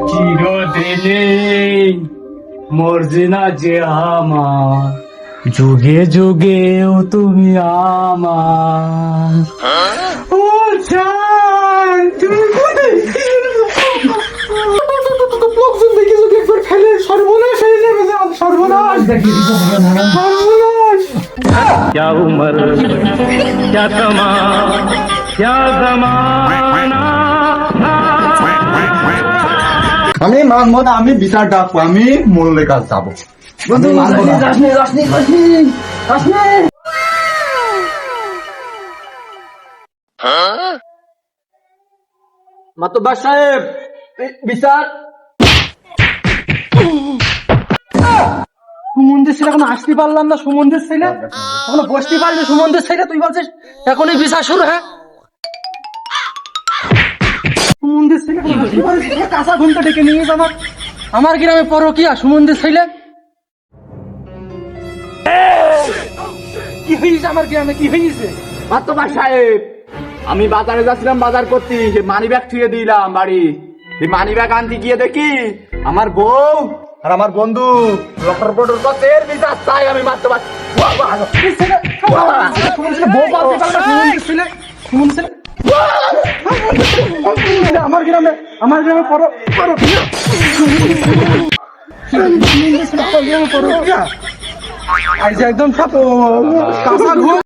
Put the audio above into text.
চিরদিনে মরজি না যে আমার, যুগে যুগেও তুমি আমার। ও জান তুমি কোথায়? লোকজন দেখি যদি একবার ফেলে সর্বনাশ হয়ে যাবে, জান সর্বনাশ। দেখি সর্বনাশ। क्या उम्र क्या समा क्या जमाना। আমি মানবো না, আমি বিচার ডাকবো, আমি মোড়লের কাছে যাবো। বন্ধু মানবো না। মাতব্বর সাহেব বিচার। সুমন্দির ছেলে এখনো আসতে পারলাম না, সুমন্দির ছেলে এখনো বসতে পারলি, সুমন্দির ছেলে তুই বলছিস এখনই বিচার শুরু? হ্যাঁ সুমন্দির ছেলে কাঁচা ঘুমটা ডেকে নিয়ে যা আমার গ্রামে পরকিয়া। সুমন্দির ছেলে কি হয়েছে আমার গ্রামে, কি হয়েছে? মাতব্বর সাহেব, আমি বাজারে যাচ্ছিলাম, বাজার করতে, মানি ব্যাগ থুয়ে দিলাম বাড়ি। মানি ব্যাগ আনতে গিয়ে দেখি আমার বউ আর আমার বন্ধু লটর পটর করতে, এর বিচার চাই আমি। মাতব্বর আমার গ্রামে পরকিয়া একদম কাঁচা ঘুম।